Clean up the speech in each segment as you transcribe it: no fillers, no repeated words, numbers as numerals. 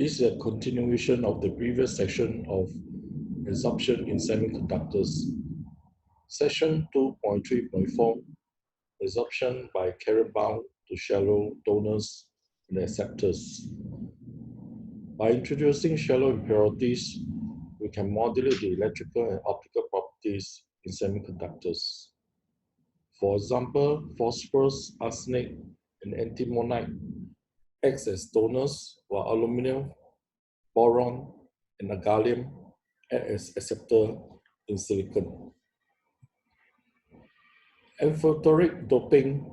This is a continuation of the previous section of resorption in semiconductors. Section 2.3.4, resorption by carrier bound to shallow donors and acceptors. By introducing shallow impurities, we can modulate the electrical and optical properties in semiconductors. For example, phosphorus, arsenic, and antimonite act as donors, while aluminum, boron, and gallium act as acceptor in silicon. Amphoteric doping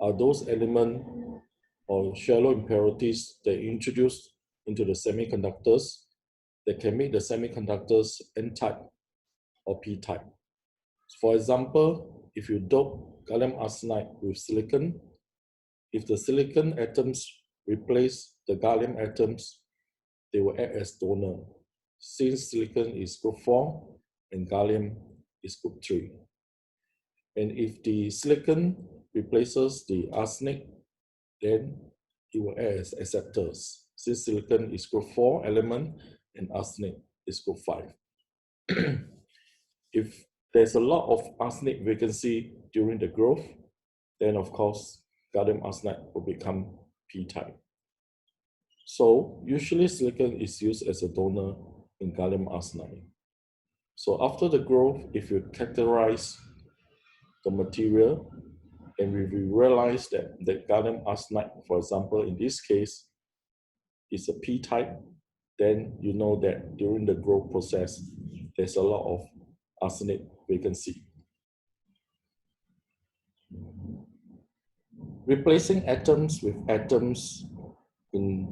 are those elements or shallow impurities that introduced into the semiconductors that can make the semiconductors N-type or P-type. For example, if you dope gallium arsenide with silicon, if the silicon atoms replace the gallium atoms, they will act as donor, since silicon is group 4 and gallium is group 3. And if the silicon replaces the arsenic, then it will act as acceptors, since silicon is group 4 element and arsenic is group 5. If there's a lot of arsenic vacancy during the growth, then of course, gallium arsenide will become P-type. So usually silicon is used as a donor in gallium arsenide. So after the growth, if you characterize the material and we realize that the gallium arsenide, for example, in this case, is a P-type, then you know that during the growth process, there's a lot of arsenic vacancy. Replacing atoms with atoms in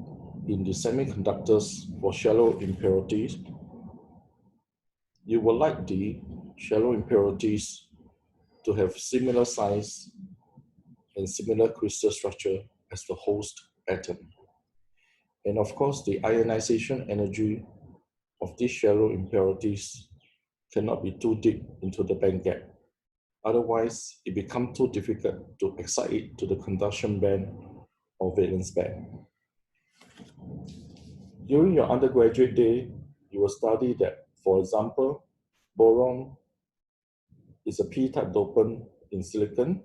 the semiconductors for shallow impurities, you would like the shallow impurities to have similar size and similar crystal structure as the host atom. And of course, the ionization energy of these shallow impurities cannot be too deep into the band gap. Otherwise, it becomes too difficult to excite it to the conduction band or valence band. During your undergraduate day, you will study that, for example, boron is a P-type dopant in silicon,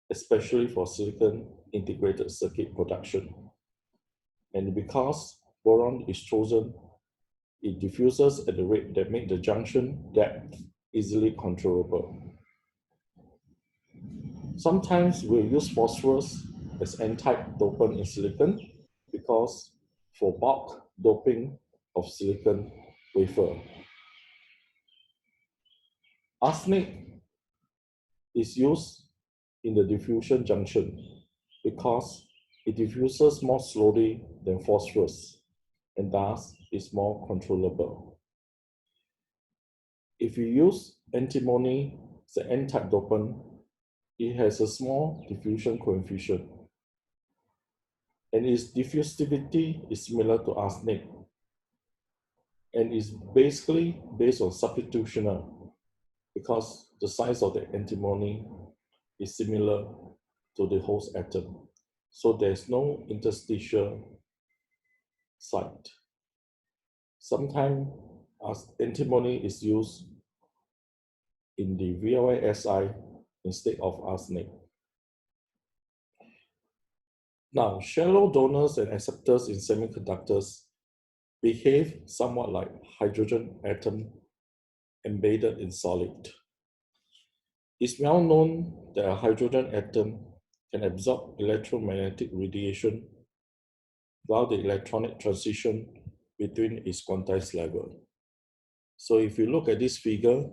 especially for silicon integrated circuit production. And because boron is chosen, it diffuses at the rate that makes the junction depth easily controllable. Sometimes we'll use phosphorus as N-type dopant in silicon because for bulk doping of silicon wafer. Arsenic is used in the diffusion junction because it diffuses more slowly than phosphorus and thus is more controllable. If you use antimony as an N-type dopant, it has a small diffusion coefficient and its diffusivity is similar to arsenic and is basically based on substitutional because the size of the antimony is similar to the host atom. So there's no interstitial site. Sometimes antimony is used in the VLSI instead of arsenic. Now, shallow donors and acceptors in semiconductors behave somewhat like hydrogen atom embedded in solid. It's well known that a hydrogen atom can absorb electromagnetic radiation while the electronic transition between its quantized level. So if you look at this figure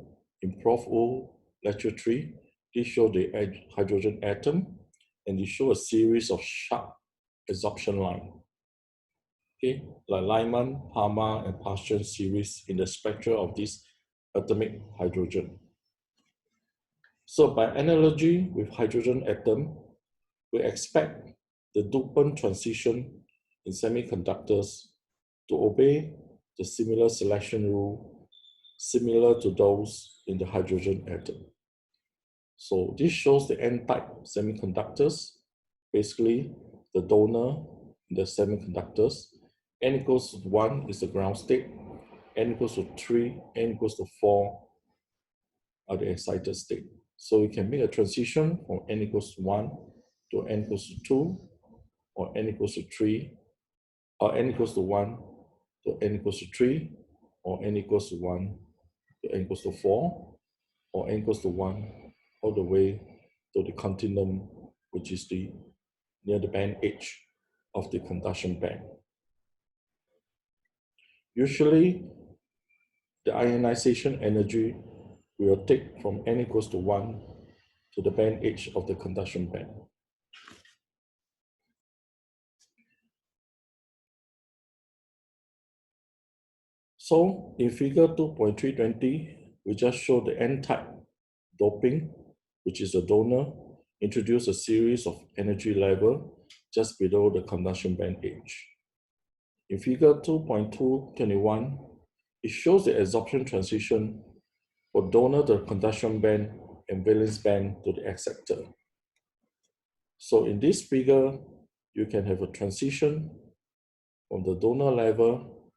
in Prof. O lecture 3, this shows the hydrogen atom and they show a series of sharp absorption lines. Okay, like Lyman, Palmer, and Paschen series in the spectra of this atomic hydrogen. So by analogy with hydrogen atom, we expect the dopant transition in semiconductors to obey the similar selection rule similar to those in the hydrogen atom. So this shows the N-type semiconductors, basically the donor in the semiconductors, n equals to 1 is the ground state, n equals to 3, n equals to 4 are the excited state. So we can make a transition from n equals to 1 to n equals to 2, or n equals to 3, or n equals to 1 to n equals to 3, or n equals to 1 to n equals to 4, or n equals to 1 all the way to the continuum, which is the near the band H of the conduction band. Usually, the ionization energy will take from n equals to 1 to the band H of the conduction band. So in figure 2.320, we just show the n-type doping, which is the donor, introduce a series of energy level just below the conduction band H. In figure 2.221, it shows the absorption transition for donor to the conduction band and valence band to the acceptor. So in this figure, you can have a transition from the donor level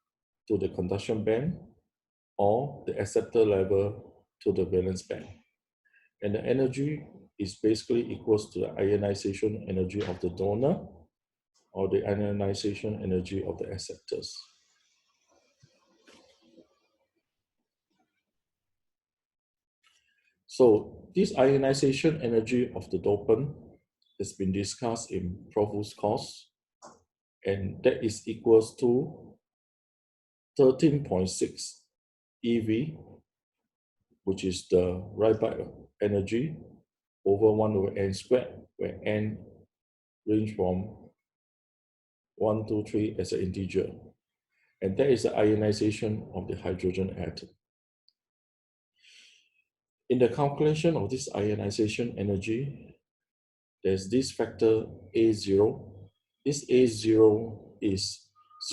to the conduction band or the acceptor level to the valence band. And the energy is basically equals to the ionization energy of the donor or the ionization energy of the acceptors. So this ionization energy of the dopant has been discussed in Prof. Wu's course, and that is equals to 13.6 EV, which is the Rayleigh energy over 1 over n squared, where n range from 1, 2, 3 as an integer. And that is the ionization of the hydrogen atom. In the calculation of this ionization energy, there's this factor A0. This A0 is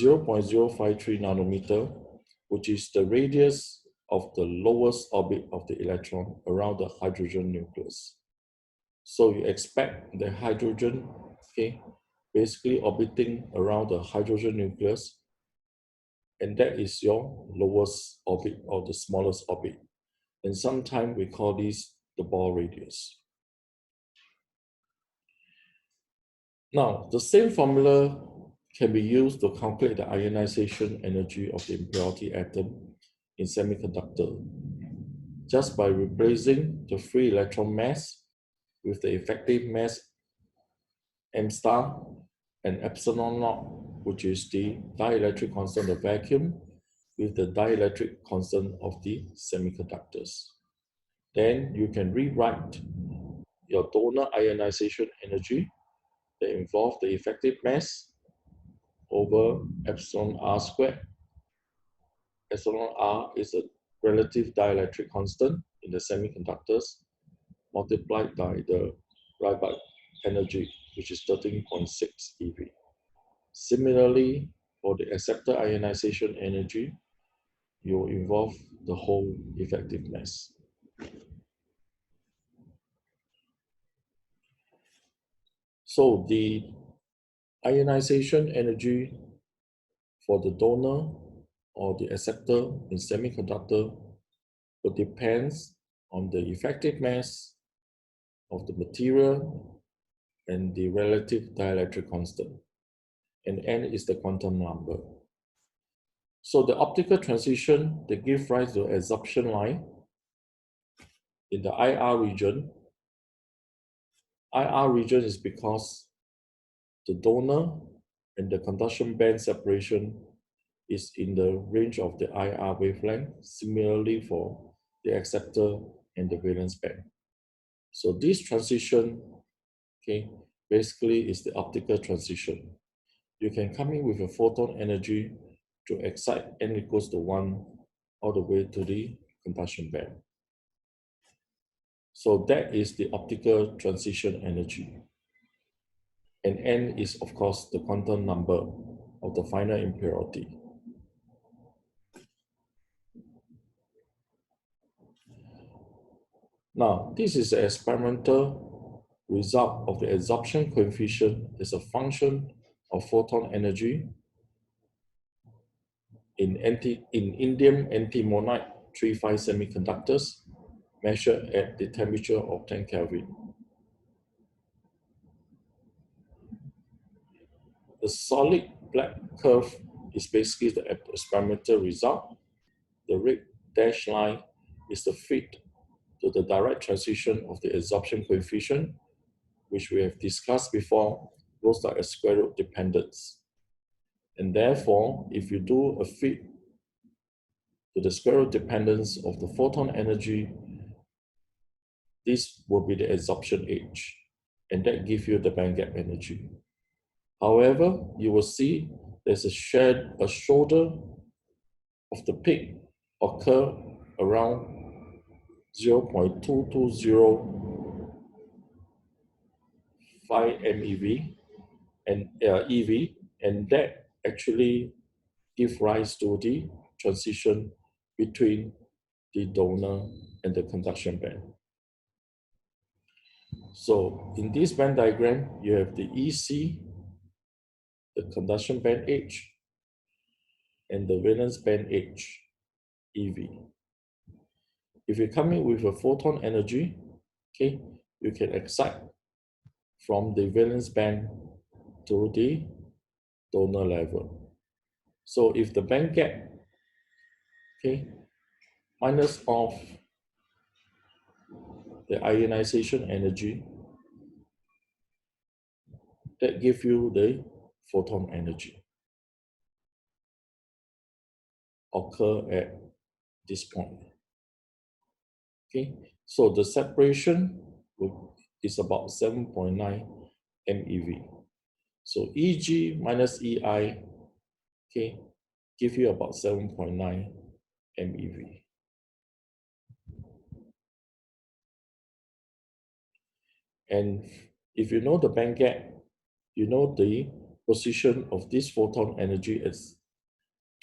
0.053 nanometer, which is the radius of the lowest orbit of the electron around the hydrogen nucleus. So you expect the hydrogen, okay, basically orbiting around the hydrogen nucleus, and that is your lowest orbit or the smallest orbit. And sometimes we call this the ball radius. Now, the same formula can be used to calculate the ionization energy of the impurity atom in semiconductor, just by replacing the free electron mass with the effective mass m star and epsilon naught, which is the dielectric constant of vacuum, with the dielectric constant of the semiconductors. Then you can rewrite your donor ionization energy that involve the effective mass over epsilon r squared. Epsilon r is a relative dielectric constant in the semiconductors multiplied by the Rayleigh energy, which is 13.6 eV. Similarly, for the acceptor ionization energy, you involve the whole effective mass. So the ionization energy for the donor or the acceptor in semiconductor will depends on the effective mass of the material and the relative dielectric constant, and n is the quantum number. So the optical transition that gives rise to absorption line in the IR region. IR region is because the donor and the conduction band separation is in the range of the IR wavelength, similarly for the acceptor and the valence band. So this transition, okay, basically is the optical transition. You can come in with a photon energy to excite n equals to 1 all the way to the conduction band. So that is the optical transition energy. And n is, of course, the quantum number of the final impurity. Now, this is an experimental result of the absorption coefficient as a function of photon energy in indium antimonide 3,5 semiconductors measured at the temperature of 10 Kelvin. The solid black curve is basically the experimental result. The red dashed line is the fit to the direct transition of the absorption coefficient, which we have discussed before, goes like a square root dependence. And therefore, if you do a fit to the square root dependence of the photon energy, this will be the absorption age, and that gives you the band gap energy. However, you will see there's a shoulder of the peak occur around 0.2205 MeV and EV, and that actually give rise to the transition between the donor and the conduction band. So in this band diagram, you have the EC, the conduction band H, and the valence band H, EV. If you come in with a photon energy, okay, you can excite from the valence band to the donor level. So if the band gap, okay, minus off the ionization energy, that gives you the photon energy occur at this point. Okay, so the separation is about 7.9 MeV. So Eg minus Ei, okay, give you about 7.9 MeV. And if you know the band gap, you know the position of this photon energy is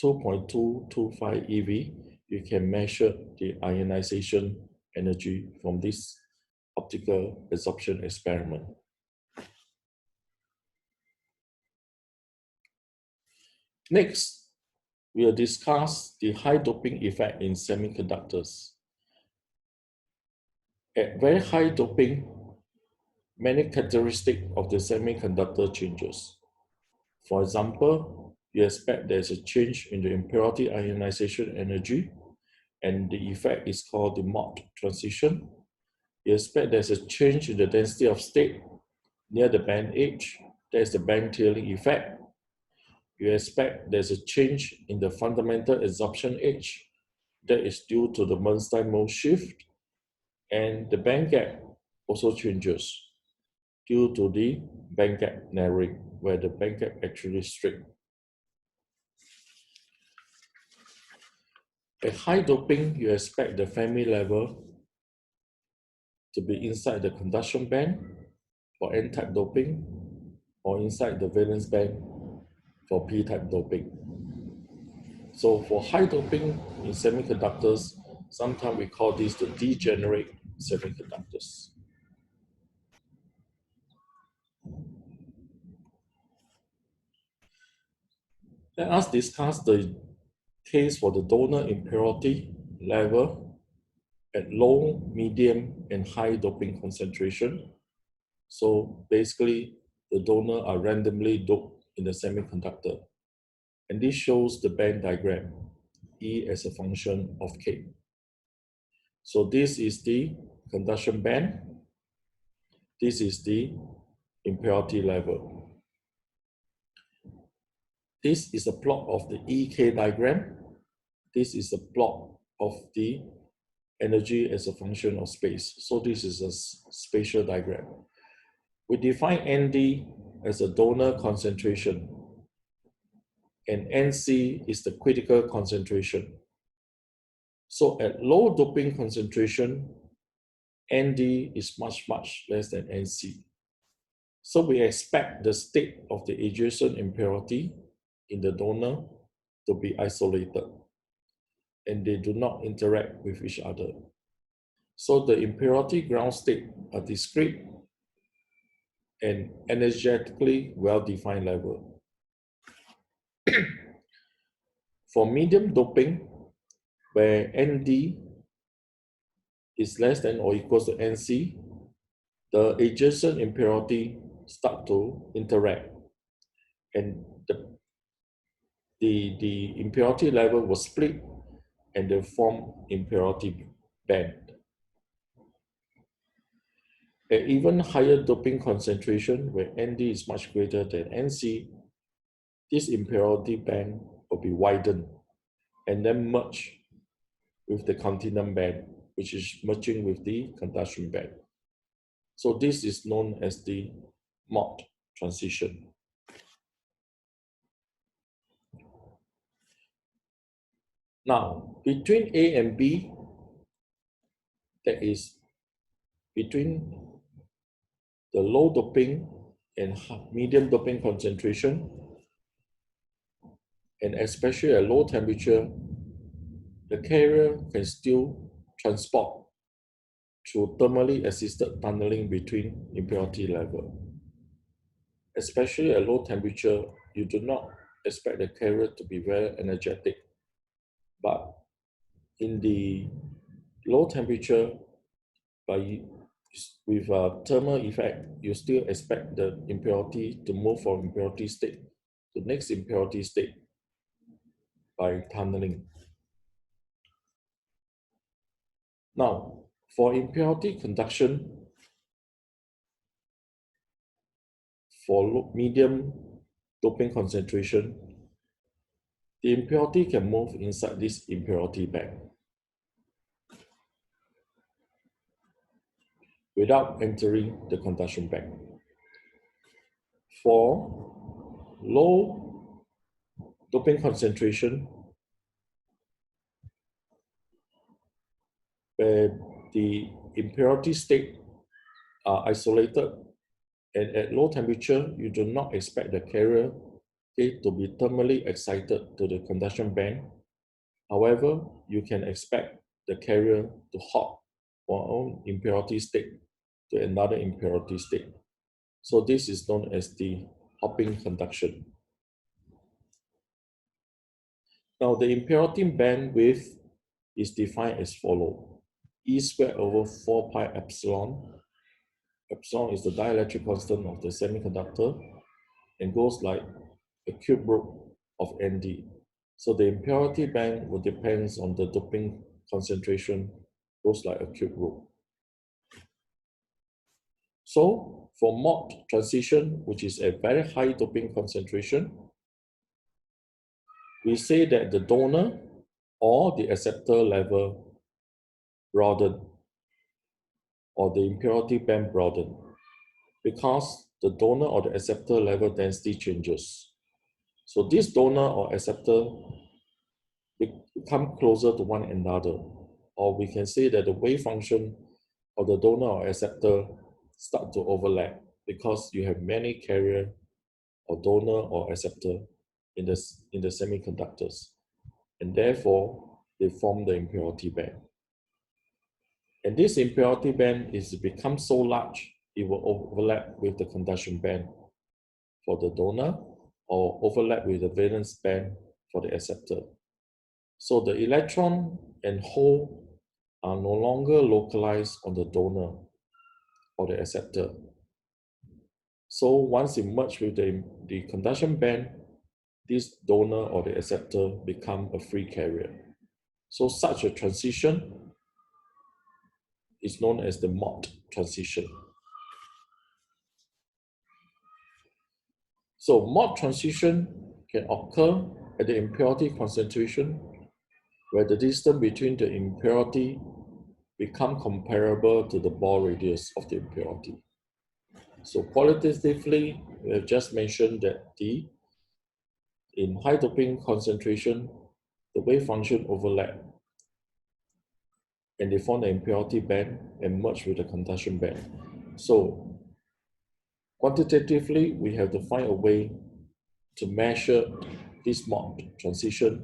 2.225 eV. You can measure the ionization energy from this optical absorption experiment. Next, we will discuss the high doping effect in semiconductors. At very high doping, many characteristics of the semiconductor changes. For example, you expect there's a change in the impurity ionization energy, and the effect is called the Mott transition. You expect there's a change in the density of state near the band edge. There's the band tailing effect. You expect there's a change in the fundamental absorption edge. That is due to the Bernstein mode shift. And the band gap also changes due to the band gap narrowing, where the band gap actually straight. At high doping, you expect the Fermi level to be inside the conduction band for N-type doping, or inside the valence band for P-type doping. So for high doping in semiconductors, sometimes we call this the degenerate semiconductors. Let us discuss the case for the donor impurity level at low, medium, and high doping concentration. So basically, the donor are randomly doped in the semiconductor. And this shows the band diagram, E as a function of K. So this is the conduction band. This is the impurity level. This is a plot of the EK diagram. This is a plot of the energy as a function of space. So this is a spatial diagram. We define ND as a donor concentration, and NC is the critical concentration. So at low doping concentration, ND is much less than NC. So we expect the state of the adjacent impurity in the donor to be isolated, and they do not interact with each other. So the impurity ground state are discrete and energetically well-defined level. For medium doping, where ND is less than or equals to NC, the adjacent impurity start to interact, and the impurity level will split and they form impurity band. At even higher doping concentration, where ND is much greater than NC, this impurity band will be widened and then merge with the continuum band, which is merging with the conduction band. So this is known as the Mott transition. Now, between A and B, that is between the low doping and medium doping concentration, and especially at low temperature, the carrier can still transport through thermally assisted tunneling between impurity level. Especially at low temperature, you do not expect the carrier to be very energetic. But in the low temperature, with a thermal effect, you still expect the impurity to move from impurity state to next impurity state by tunneling. Now, for impurity conduction, for medium doping concentration, the impurity can move inside this impurity band without entering the conduction band. For low doping concentration, where the impurity state are isolated, and at low temperature, you do not expect the carrier to be thermally excited to the conduction band. However, you can expect the carrier to hop from one impurity state to another impurity state. So this is known as the hopping conduction. Now the impurity bandwidth is defined as follows. E squared over 4 pi epsilon. Epsilon is the dielectric constant of the semiconductor and goes like a cube root of ND. So the impurity band will depend on the doping concentration, goes like a cube root. So for Mott transition, which is a very high doping concentration, we say that the donor or the acceptor level broaden, or the impurity band broaden, because the donor or the acceptor level density changes. So this donor or acceptor become closer to one another, or we can say that the wave function of the donor or acceptor start to overlap because you have many carrier or donor or acceptor in the semiconductors, and therefore they form the impurity band. And this impurity band is become so large, it will overlap with the conduction band for the donor or overlap with the valence band for the acceptor. So the electron and hole are no longer localized on the donor or the acceptor. So once it merges with the conduction band, this donor or the acceptor become a free carrier. So such a transition is known as the Mott transition. So Mott transition can occur at the impurity concentration where the distance between the impurity become comparable to the bore radius of the impurity. So qualitatively, we have just mentioned that in high doping concentration, the wave function overlap and they form the impurity band and merge with the conduction band. So quantitatively, we have to find a way to measure this Mott transition,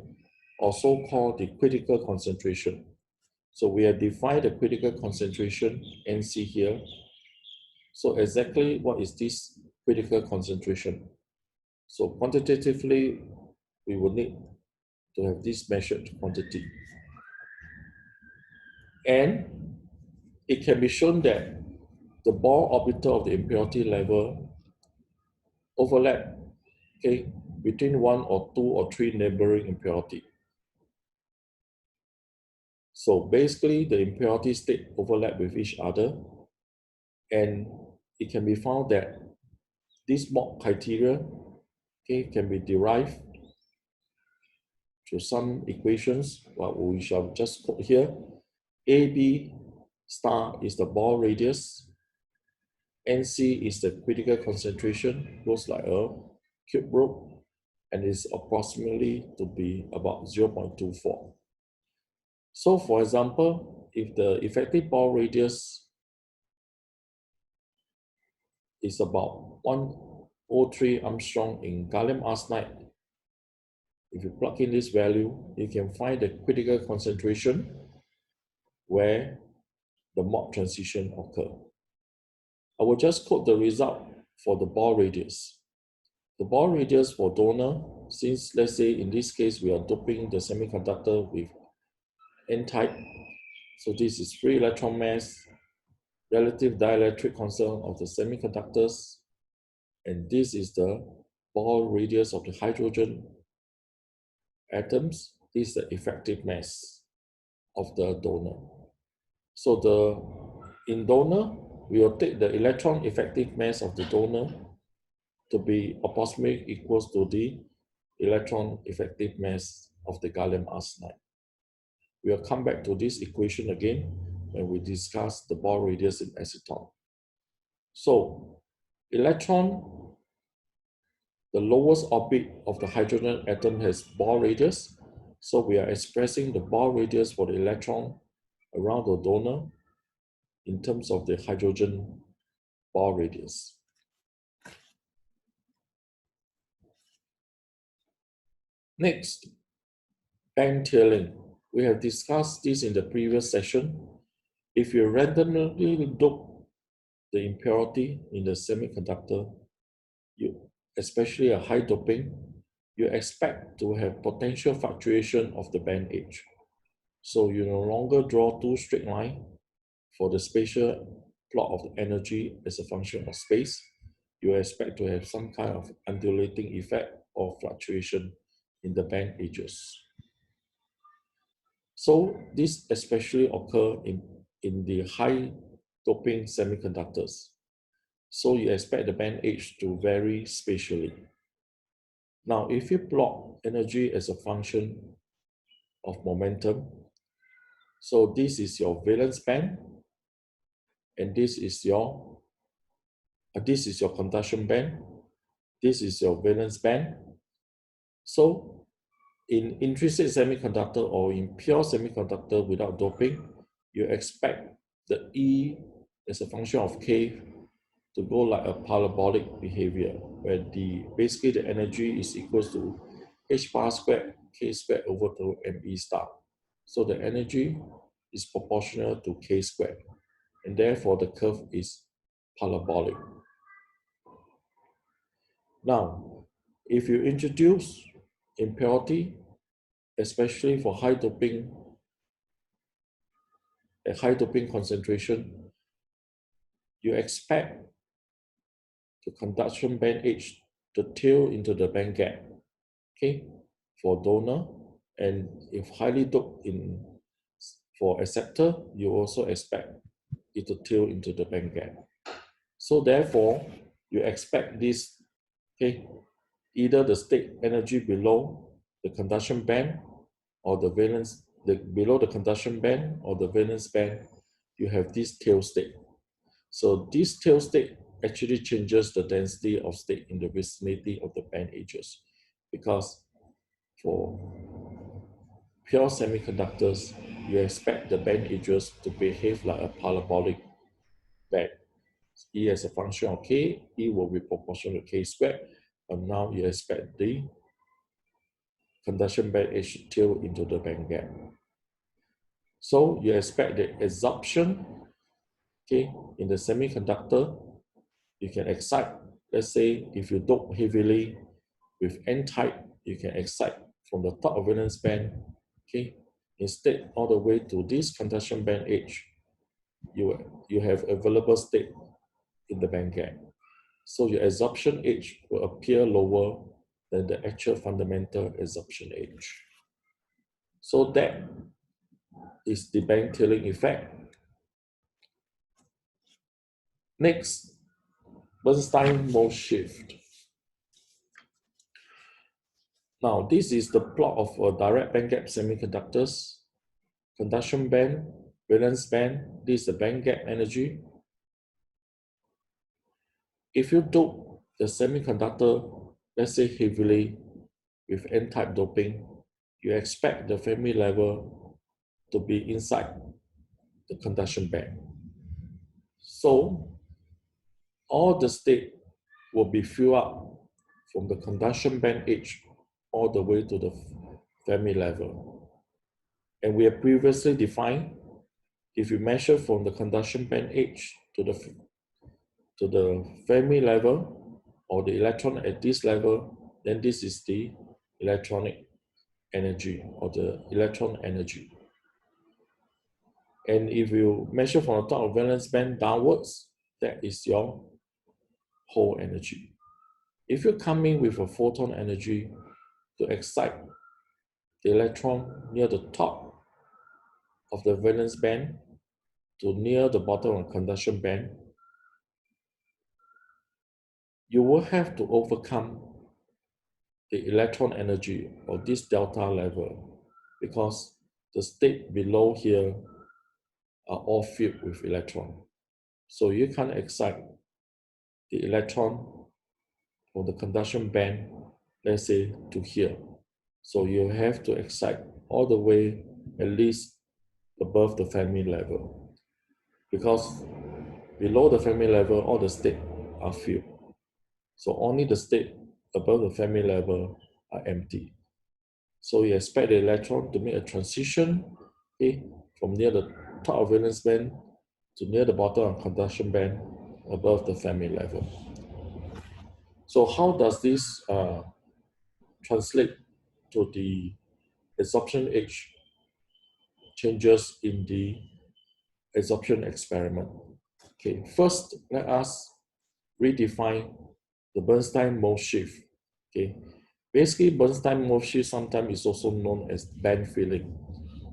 or so-called the critical concentration. So we have defined the critical concentration, NC here. So exactly what is this critical concentration? So quantitatively, we will need to have this measured quantity. And it can be shown that the Bohr orbital of the impurity level overlap, okay, between one or two or three neighboring impurity. So basically, the impurity state overlap with each other, and it can be found that this Bohr criteria, okay, can be derived through some equations, what we shall just quote here. AB star is the Bohr radius, NC is the critical concentration, goes like a cube rope, and is approximately to be about 0.24. So for example, if the effective Bohr radius is about 103 Armstrong in gallium arsenide, if you plug in this value, you can find the critical concentration where the Mach transition occur. I will just quote the result for the Bohr radius. The Bohr radius for donor, since let's say in this case we are doping the semiconductor with N-type, so this is free electron mass, relative dielectric constant of the semiconductors, and this is the Bohr radius of the hydrogen atoms. This is the effective mass of the donor. So in donor, we will take the electron effective mass of the donor to be approximately equals to the electron effective mass of the gallium arsenide. We will come back to this equation again when we discuss the Bohr radius in acetone. So electron, the lowest orbit of the hydrogen atom has Bohr radius. So we are expressing the Bohr radius for the electron around the donor in terms of the hydrogen Bohr radius. Next, band tailing. We have discussed this in the previous session. If you randomly dope the impurity in the semiconductor, especially a high doping, you expect to have potential fluctuation of the band edge. So you no longer draw two straight lines for the spatial plot of the energy as a function of space. You expect to have some kind of undulating effect or fluctuation in the band edges. So this especially occur in the high doping semiconductors. So you expect the band edge to vary spatially. Now, if you plot energy as a function of momentum, so this is your valence band, and this is your conduction band, this is your valence band. So in intrinsic semiconductor or in pure semiconductor without doping, you expect the E as a function of K to go like a parabolic behavior, where basically the energy is equals to H bar squared K squared over to ME star. So the energy is proportional to K squared, and therefore the curve is parabolic. Now, if you introduce impurity, especially for high doping, at high doping concentration, you expect the conduction band edge to tilt into the band gap, okay, for donor, and if highly doped for acceptor, you also expect it to tilt into the band gap. So therefore, you expect this, okay, either the state energy below the conduction band or the valence, below the conduction band or the valence band, you have this tail state. So this tail state actually changes the density of state in the vicinity of the band edges, because for pure semiconductors, you expect the band edges to behave like a parabolic band. E as a function of K, E will be proportional to K squared, and now you expect the conduction band edge to tilt into the band gap. So you expect the absorption, okay, in the semiconductor, you can excite, let's say if you dope heavily with N-type, you can excite from the top of valence band, okay, instead all the way to this conduction band edge, you have available state in the band gap. So your absorption edge will appear lower than the actual fundamental absorption edge. So that is the band tailing effect. Next, Bernstein mode shift. Now, this is the plot of a direct band gap semiconductors. Conduction band, valence band, this is the band gap energy. If you dope the semiconductor, let's say heavily with N-type doping, you expect the Fermi level to be inside the conduction band. So all the state will be filled up from the conduction band edge all the way to the Fermi level. And we have previously defined, if you measure from the conduction band edge to the Fermi level or the electron at this level, then this is the electronic energy or the electron energy. And if you measure from the top of valence band downwards, that is your whole energy. If you come in with a photon energy to excite the electron near the top of the valence band to near the bottom of the conduction band, you will have to overcome the electron energy of this delta level because the state below here are all filled with electron. So you can't excite the electron from the conduction band, let's say, to here. So you have to excite all the way at least above the Fermi level. Because below the Fermi level, all the states are filled. So only the state above the Fermi level are empty. So you expect the electron to make a transition, okay, from near the top of valence band to near the bottom of conduction band above the Fermi level. So how does this translate to the absorption edge changes in the absorption experiment? Okay, first let us redefine the Bernstein mode shift. Okay, basically Bernstein mode shift sometimes is also known as band filling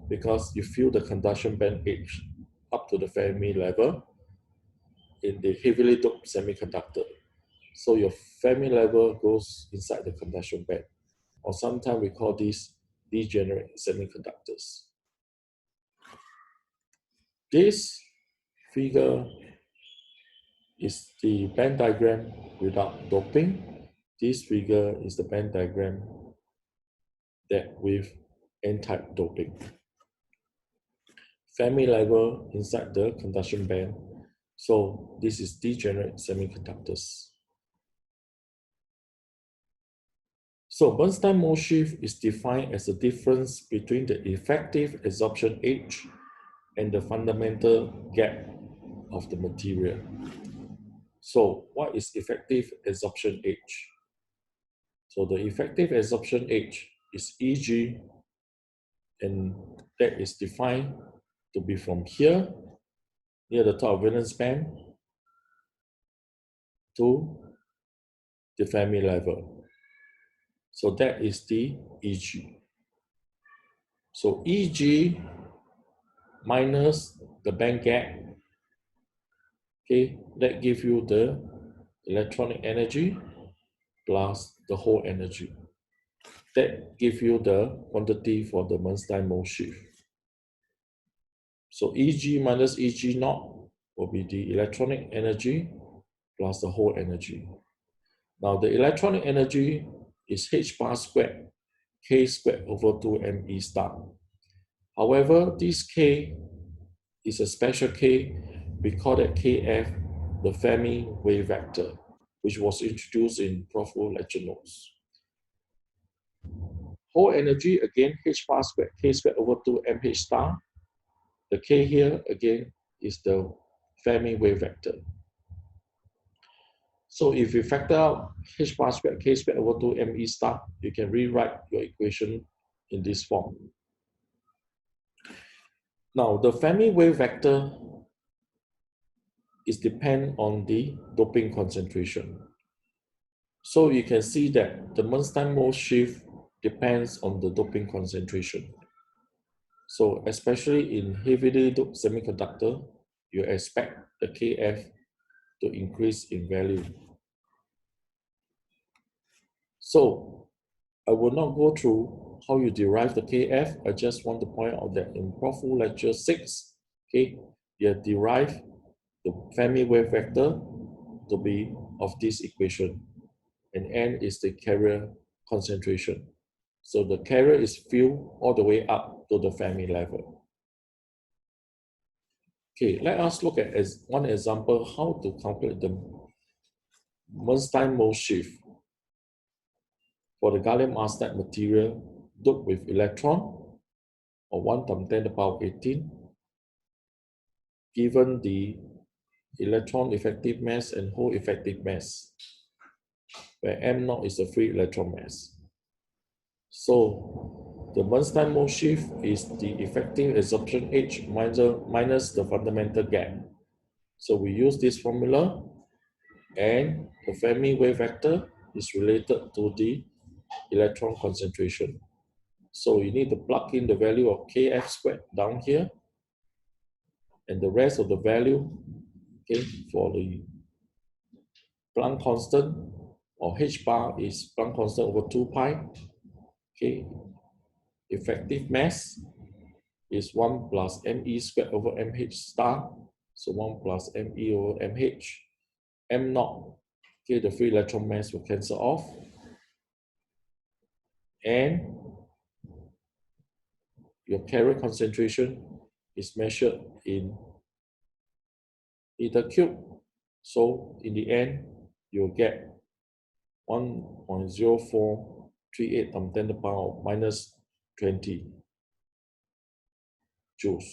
because you fill the conduction band edge up to the Fermi level in the heavily doped semiconductor. So your Fermi level goes inside the conduction band, or sometimes we call these degenerate semiconductors. This figure is the band diagram without doping. This figure is the band diagram that with N-type doping. Fermi level inside the conduction band. So this is degenerate semiconductors. So Bernstein mode shift is defined as the difference between the effective absorption edge and the fundamental gap of the material. So what is effective absorption edge? So the effective absorption edge is EG, and that is defined to be from here, near the top of valence band, to the Fermi level. So that is the EG. So EG minus the band gap, okay, that gives you the electronic energy plus the whole energy. That gives you the quantity for the Bernstein mode shift. So EG minus EG naught will be the electronic energy plus the whole energy. Now the electronic energy is h bar squared, k squared over 2me star. However, this k is a special k. We call that kf the Fermi wave vector, which was introduced in Prof. lecture notes. Whole energy, again, h bar squared, k squared over 2mh star. The k here, again, is the Fermi wave vector. So if you factor out h bar squared k squared over 2 me star, you can rewrite your equation in this form. Now, the Fermi wave vector is depend on the doping concentration. So you can see that the Bernstein mode shift depends on the doping concentration. So especially in heavily doped semiconductor, you expect the Kf to increase in value. So I will not go through how you derive the Kf. I just want to point out that in Prof. Lecture 6, okay, you have derived the Fermi wave vector to be of this equation, and N is the carrier concentration. So the carrier is filled all the way up to the Fermi level. Okay, let us look at one example how to calculate the Bernstein mode shift for the gallium arsenide material doped with electron or 1 times 10 to the power 18, given the electron effective mass and hole effective mass, where M0 is the free electron mass. So the Bernstein mode shift is the effective absorption H minus the fundamental gap. So we use this formula, and the Fermi wave vector is related to the electron concentration. So you need to plug in the value of Kf squared down here, and the rest of the value, okay, for the Planck constant or h bar is Planck constant over 2 pi. Okay, effective mass is 1 plus me squared over mh star, so 1 plus me over mh. M naught, okay, the free electron mass will cancel off, and your carrier concentration is measured in meter cube. So in the end, you'll get 1.0438 times 10 to the power minus 20 joules.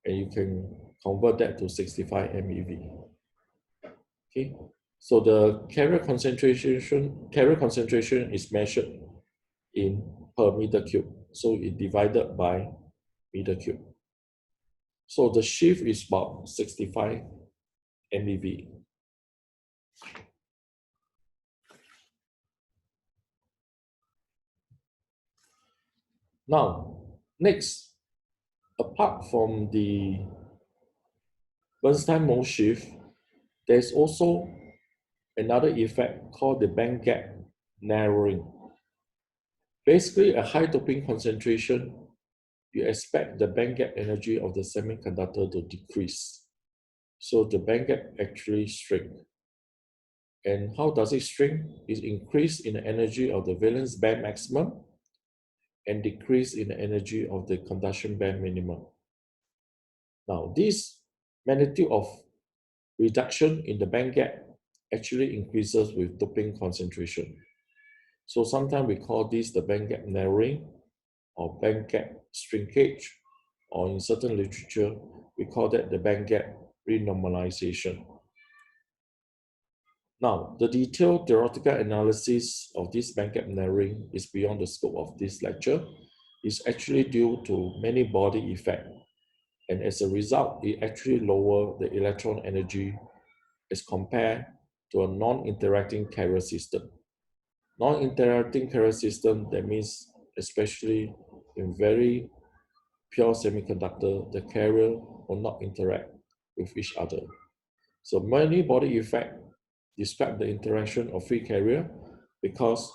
And you can convert that to 65 MeV. Okay, so the carrier concentration is measured in per meter cube. So it divided by meter cube. So the shift is about 65 MeV. Now, next, apart from the Bernstein mode shift, there's also another effect called the band gap narrowing. Basically, a high doping concentration, you expect the band gap energy of the semiconductor to decrease. So the band gap actually shrink. And how does it shrink? It increase in the energy of the valence band maximum and decrease in the energy of the conduction band minimum. Now, this magnitude of reduction in the band gap actually increases with doping concentration. So sometimes we call this the band gap narrowing or band gap shrinkage, or in certain literature, we call that the band gap renormalization. Now, the detailed theoretical analysis of this band gap narrowing is beyond the scope of this lecture. It's actually due to many body effect, and as a result, it actually lowers the electron energy as compared to a non-interacting carrier system. Non-interacting carrier system, that means especially in very pure semiconductor, the carrier will not interact with each other. So many body effect describe the interaction of free carrier because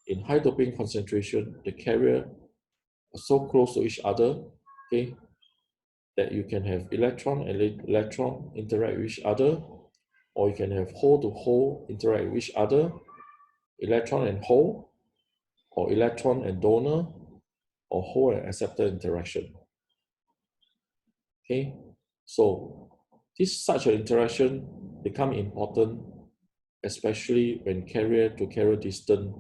in high doping concentration, the carrier are so close to each other, okay, that you can have electron and electron interact with each other, or you can have hole to hole interact with each other, electron and hole, or electron and donor, or hole and acceptor interaction. Okay, so such an interaction become important, especially when carrier to carrier distance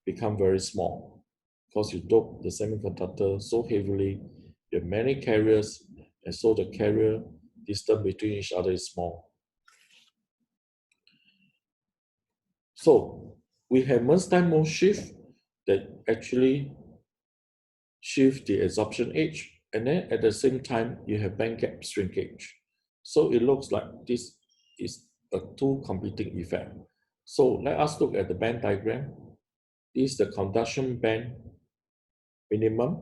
become very small, because you dope the semiconductor so heavily, you have many carriers, and so the carrier distance between each other is small. So we have Bernstein mode shift that actually shift the absorption edge, and then at the same time you have band gap shrinkage. So it looks like this is a two competing effect. So let us look at the band diagram. This is the conduction band minimum.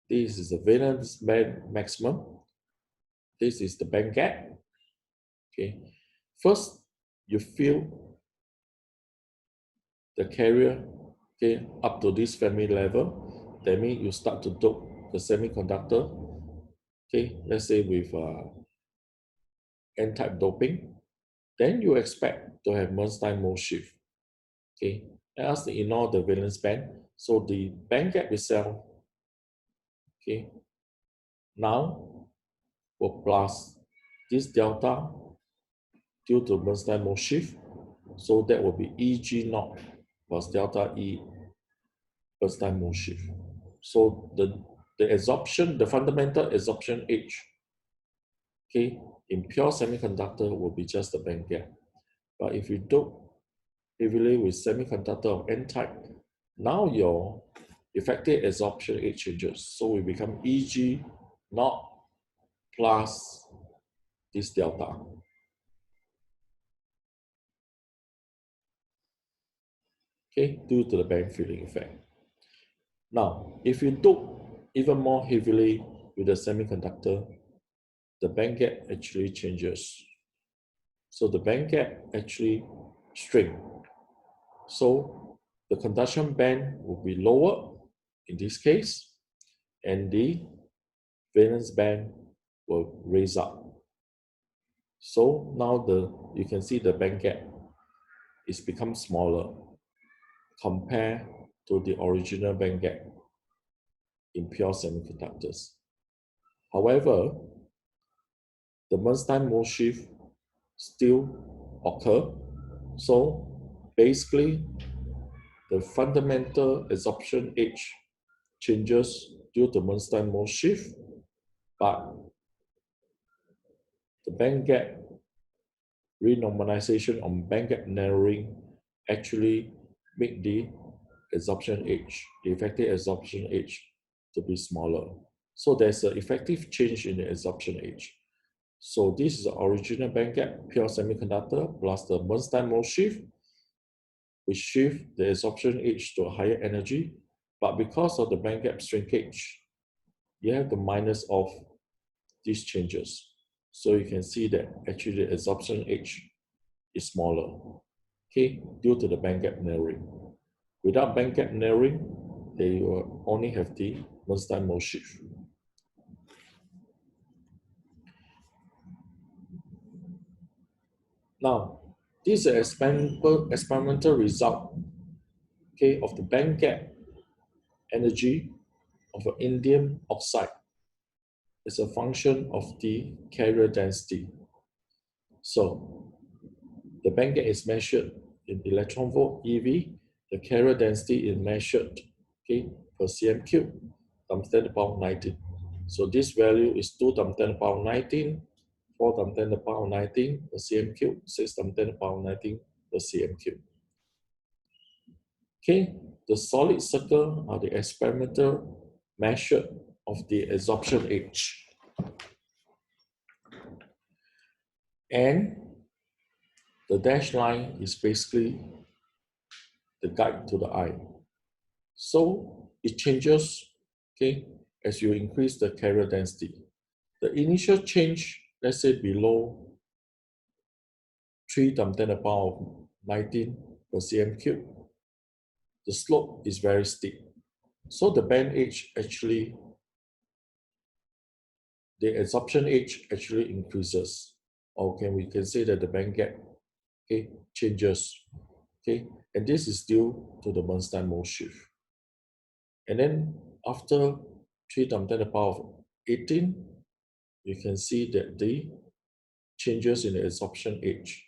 This is the valence band maximum. This is the band gap. Okay. First, you feel the carrier, okay, up to this Fermi level. That means you start to dope the semiconductor, okay, let's say with N-type doping. Then you expect to have Bernstein mode shift. Okay, let us ignore the valence band. So the band gap itself, okay, now will plus this delta due to Bernstein mode shift. So that will be Eg naught plus delta E Bernstein mode shift. So the absorption, the fundamental absorption H, okay, in pure semiconductor will be just the band gap. But if you dope heavily with semiconductor of N-type, now your effective absorption H changes. So we become Eg naught plus this delta. Okay, due to the band filling effect. Now, if you dope even more heavily with the semiconductor, the band gap actually changes. So the band gap actually shrink. So the conduction band will be lower in this case, and the valence band will raise up. So now you can see the band gap is become smaller compared to the original band gap in pure semiconductors. However, the Bernstein mode shift still occur. So basically, the fundamental absorption H changes due to Bernstein mode shift, but the band gap renormalization on band gap narrowing actually make the absorption H, the effective absorption H, to be smaller. So there's an effective change in the absorption H. So this is the original band gap, pure semiconductor, plus the Bernstein mode shift, which shift the absorption H to a higher energy. But because of the band gap shrinkage, you have the minus of these changes. So you can see that actually the absorption H is smaller, okay, due to the band gap narrowing. Without band gap narrowing, they will only have the Bernstein mode shift. Now, this is an experimental result, okay, of the band gap energy of an indium oxide. It's a function of the carrier density. So the band gap is measured in electron volt EV. The carrier density is measured, okay, per cm cube times 10 to the power 19. So this value is 2 times 10 to the power 19, 4 times 10 to the power 19 per cm cube, 6 times 10 to the power 19 per cm cube. Okay, the solid circle are the experimental measure of the absorption H. And the dashed line is basically the guide to the eye. So it changes, okay, as you increase the carrier density. The initial change, let's say below 3 times 10 to the power 19 per cm cube, the slope is very steep. So the band H actually, the absorption H actually increases. Okay, we can say that the band gap, okay, changes. Okay, and this is due to the Bernstein mode shift. And then after 3 times 10 to the power 18, you can see that the changes in the absorption H,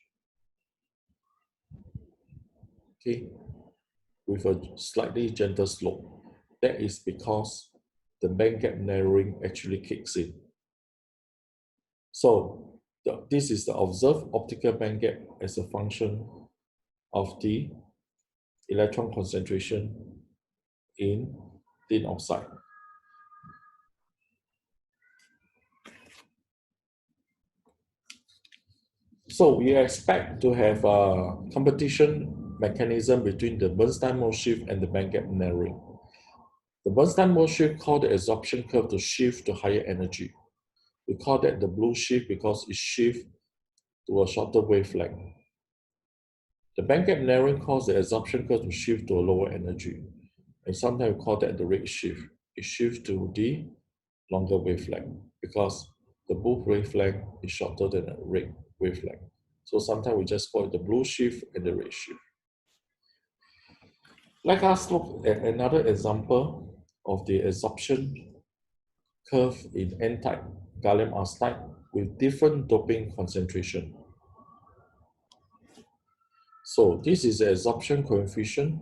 okay, with a slightly gentle slope. That is because the band gap narrowing actually kicks in. So this is the observed optical band gap as a function of the electron concentration in tin oxide. So we expect to have a competition mechanism between the Bernstein mode shift and the band gap narrowing. The Bernstein mode shift called the absorption curve to shift to higher energy. We call that the blue shift because it shifts to a shorter wavelength. The band gap narrowing causes the absorption curve to shift to a lower energy. And sometimes we call that the red shift. It shifts to the longer wavelength because the blue wavelength is shorter than the red wavelength. So sometimes we just call it the blue shift and the red shift. Let us look at another example of the absorption curve in N-type gallium arsenide with different doping concentration. So this is the absorption coefficient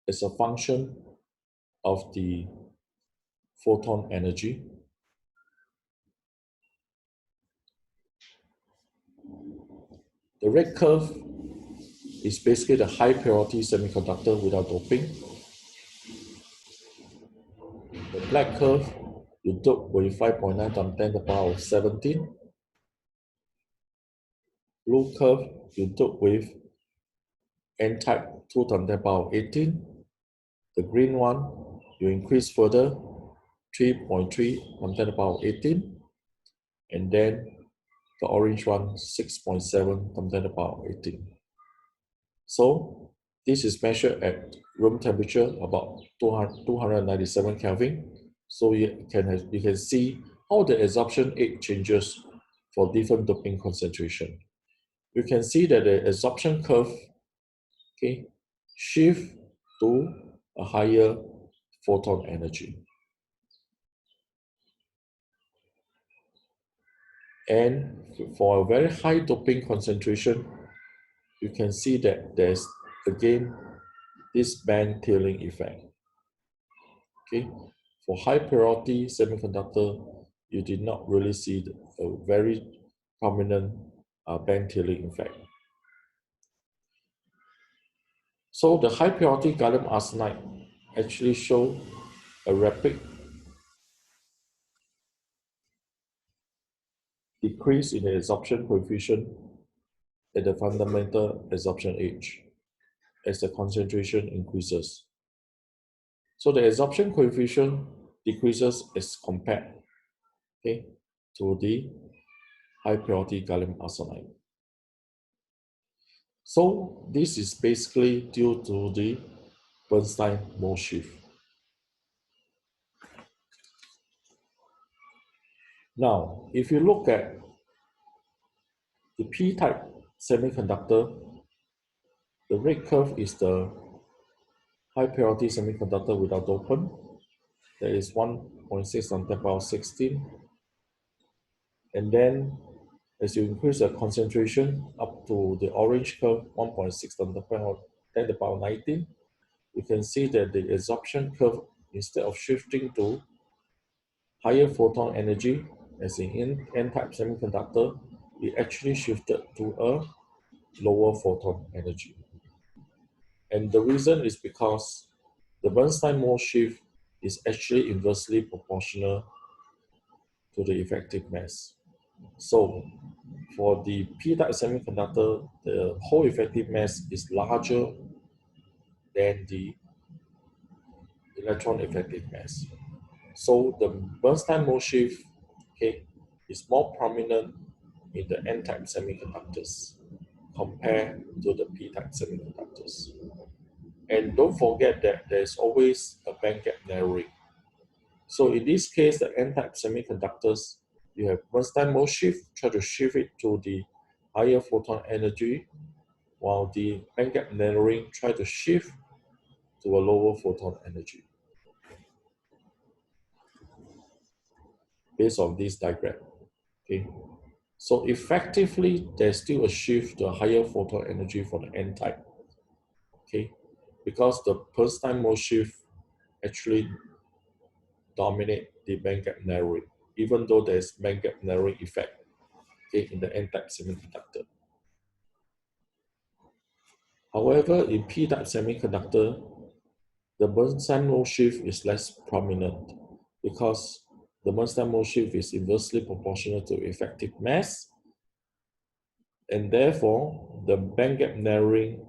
as a function of the photon energy. The red curve is basically the high purity semiconductor without doping. The black curve, you dope with 5.9 times 10 to the power of 17. Blue curve, you dope with N-type 2 times 10 to the power of 18. The green one, you increase further, 3.3 times 10 to the power of 18. And then the orange one, 6.7 times 10 to the power of 18. So this is measured at room temperature about 297 Kelvin. So you can see how the absorption rate changes for different doping concentration. You can see that the absorption curve, okay, shift to a higher photon energy. And for a very high doping concentration, you can see that there's again this band tailing effect. Okay, for high purity semiconductor, you did not really see a very prominent band tailing effect. So the high purity gallium arsenide actually show a rapid decrease in the absorption coefficient at the fundamental absorption edge as the concentration increases. So the absorption coefficient decreases as compared, okay, to the high purity gallium arsenide. So this is basically due to the Bernstein mode shift. Now, if you look at the p-type semiconductor, the red curve is the high purity semiconductor without dopant. That is 1.6 on 10 to the power 16. And then as you increase the concentration up to the orange curve, 1.6 on 10 to the power 19, you can see that the absorption curve, instead of shifting to higher photon energy, as in N-type semiconductor, it actually shifted to a lower photon energy. And the reason is because the Bernstein mode shift is actually inversely proportional to the effective mass. So for the p-type semiconductor, the whole effective mass is larger than the electron effective mass. So the Bernstein mode shift, okay, is more prominent in the N-type semiconductors compared to the p-type semiconductors. And don't forget that there's always a band gap narrowing. So in this case, the N-type semiconductors, you have Bernstein mode shift, try to shift it to the higher photon energy, while the band gap narrowing try to shift to a lower photon energy. Based on this diagram, okay. So effectively, there's still a shift to a higher photon energy for the N-type, okay, because the Bernstein mode shift actually dominate the band gap narrowing, even though there's band gap narrowing effect, okay, in the N-type semiconductor. However, in p-type semiconductor, the Bernstein mode shift is less prominent because the Bernstein mode shift is inversely proportional to effective mass, and therefore the band gap narrowing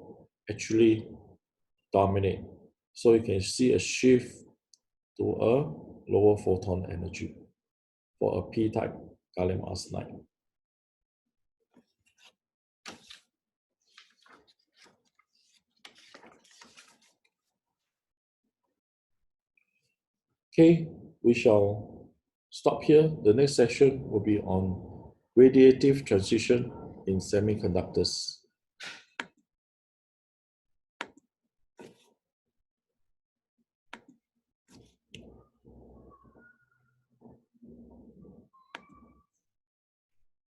actually dominate. So you can see a shift to a lower photon energy for a p-type gallium arsenide. Okay, we shall stop here. The next session will be on radiative transition in semiconductors.